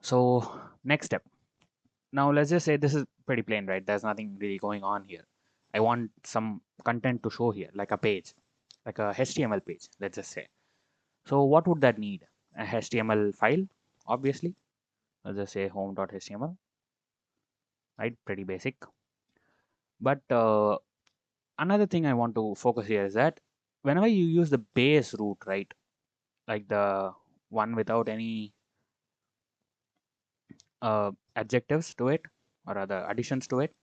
So next step. Now let's just say this is pretty plain, right? There's nothing really going on here. I want some content to show here, like a page, like a HTML page, let's just say. So what would that need? A HTML file, obviously. Let's just say home.html, right? Pretty basic. But another thing I want to focus here is that whenever you use the base root, right? Like the one without any adjectives to it or other additions to it,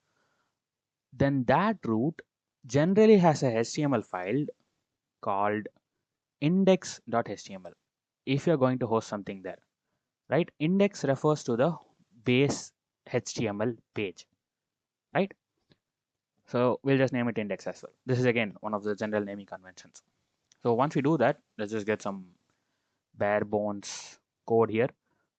then that root generally has a HTML file called index.html if you're going to host something there, right? Index refers to the base HTML page, right? So we'll just name it index as well. This is again one of the general naming conventions. So once we do that, let's just get some bare bones code here.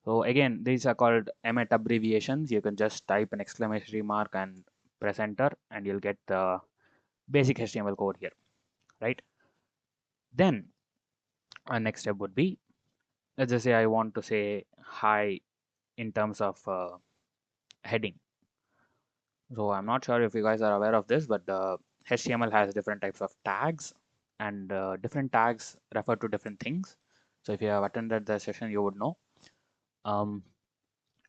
So again, these are called emmet abbreviations. You can just type an exclamation mark and press enter and you'll get the basic HTML code here, right? Then our next step would be, let's just say I want to say hi in terms of heading. So I'm not sure if you guys are aware of this, but HTML has different types of tags and different tags refer to different things. So if you have attended the session, you would know. Um,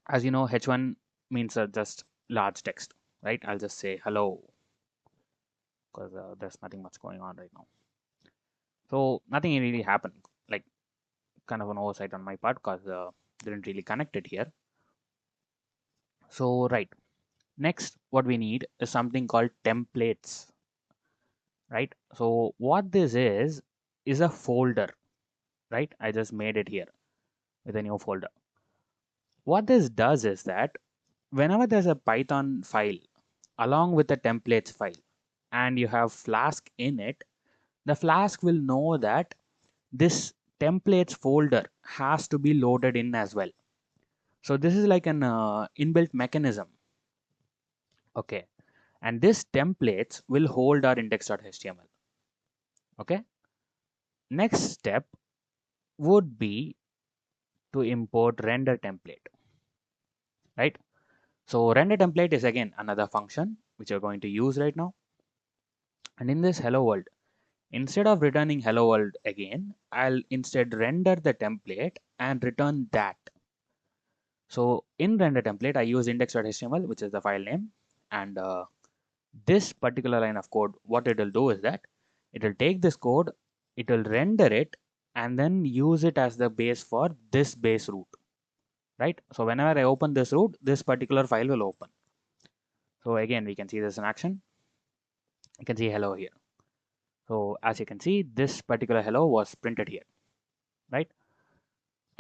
as you know, H1 means just large text, right? I'll just say hello because there's nothing much going on right now. So nothing really happened, like kind of an oversight on my part because didn't really connect it here. So right, next what we need is something called templates, right? So what this is a folder, right? I just made it here with a new folder. What this does is that whenever there's a Python file along with the templates file and you have Flask in it, the Flask will know that this templates folder has to be loaded in as well. So this is like an inbuilt mechanism. Okay. And this templates will hold our index.html. Okay. Next step would be to import render template, right? So render template is again another function which you're going to use right now. And in this hello world, instead of returning hello world again, I'll instead render the template and return that. So in render template, I use index.html, which is the file name. And this particular line of code, what it will do is that it will take this code, it will render it, and then use it as the base for this base root, right? So whenever I open this root, this particular file will open. So again, we can see this in action. You can see hello here. So as you can see, this particular hello was printed here, right?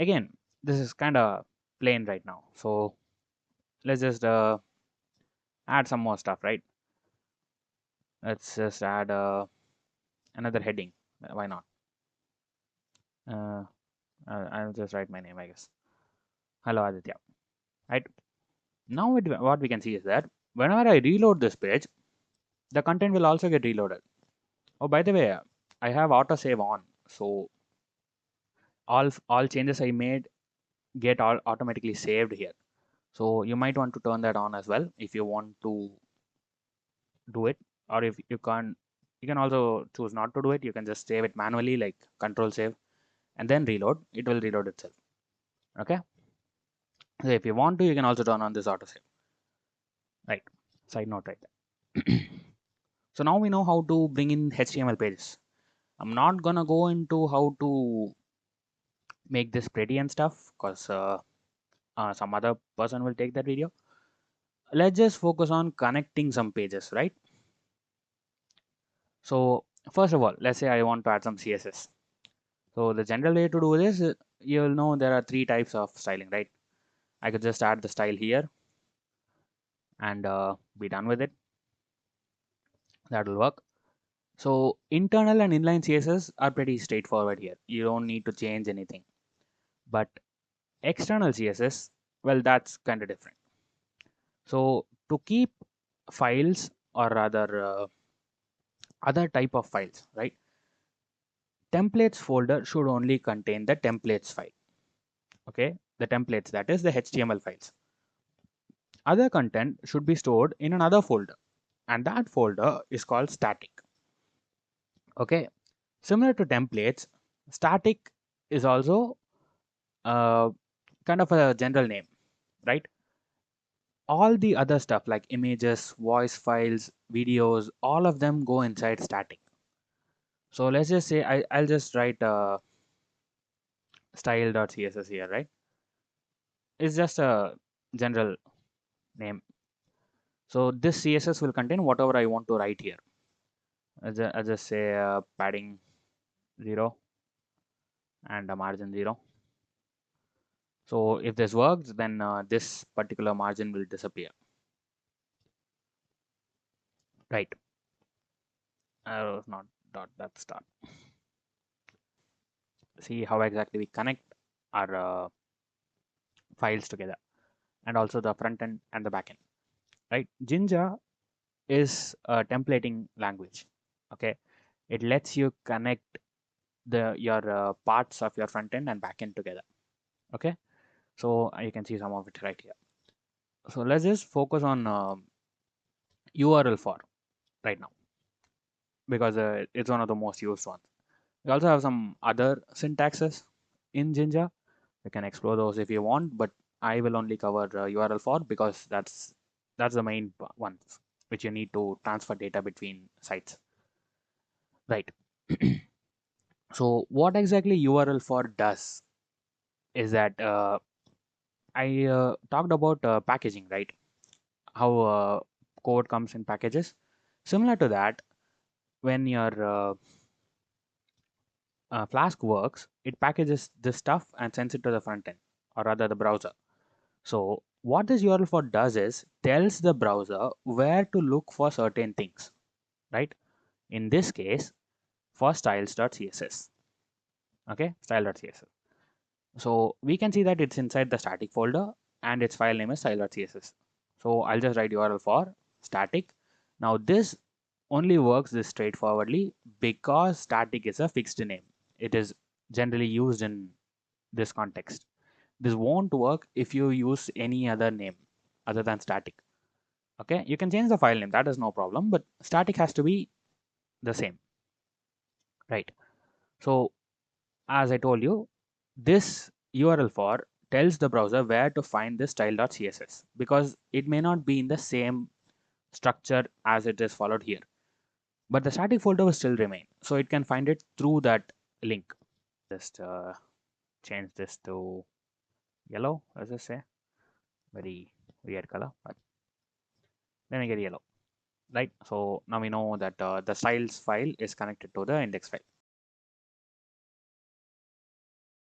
Again, this is kind of plain right now. So let's just add some more stuff, right? Let's just add another heading. Why not? I'll just write my name, I guess. Hello, Aditya. Right now, what we can see is that whenever I reload this page, the content will also get reloaded. Oh, by the way, I have autosave on, so all changes I made get all automatically saved here. So you might want to turn that on as well if you want to do it, or if you can't, you can also choose not to do it. You can just save it manually, like control save, and then reload. It will reload itself. Okay. So if you want to, you can also turn on this autosave. Right. Side note right there. So now we know how to bring in HTML pages. I'm not gonna go into how to make this pretty and stuff because some other person will take that video. Let's just focus on connecting some pages, right? So first of all, let's say I want to add some CSS. So the general way to do this, you'll know there are three types of styling, right? I could just add the style here and be done with it. That will work. So internal and inline CSS are pretty straightforward here. You don't need to change anything. But external CSS, well, that's kind of different. So to keep files or rather other type of files, right? Templates folder should only contain the templates file. Okay, the templates, that is the HTML files. Other content should be stored in another folder, and that folder is called static. Okay, similar to templates, static is also uh, kind of a general name, right? All the other stuff like images, voice files, videos, all of them go inside static. So let's just say I'll just write style.css here, right? It's just a general name. So this CSS will contain whatever I want to write here. I'll just say padding 0 and a margin 0. So if this works, then this particular margin will disappear, right? Not dot, that's start. See how exactly we connect our files together, and also the front end and the back end, right? Jinja is a templating language. Okay, it lets you connect your parts of your front end and back end together. Okay, so you can see some of it right here. So let's just focus on URL for right now, because it's one of the most used ones. We also have some other syntaxes in Jinja. You can explore those if you want, but I will only cover URL for, because that's the main ones which you need to transfer data between sites, right? So what exactly URL for does is that I talked about packaging, right? How code comes in packages. Similar to that, when your Flask works, it packages this stuff and sends it to the front end, or rather the browser. So what this URL for does is tells the browser where to look for certain things, right? In this case, for styles.css. Okay, style.css. So we can see that it's inside the static folder and its file name is style.css. So I'll just write URL for static. Now this only works this straightforwardly because static is a fixed name. It is generally used in this context. This won't work if you use any other name other than static. Okay, you can change the file name, that is no problem, but static has to be the same, right? So as I told you, this URL for tells the browser where to find this style.css, because it may not be in the same structure as it is followed here, but the static folder will still remain, so it can find it through that link. Just change this to yellow, let's just say. Very weird color, but then I get yellow, right? So now we know that the styles file is connected to the index file.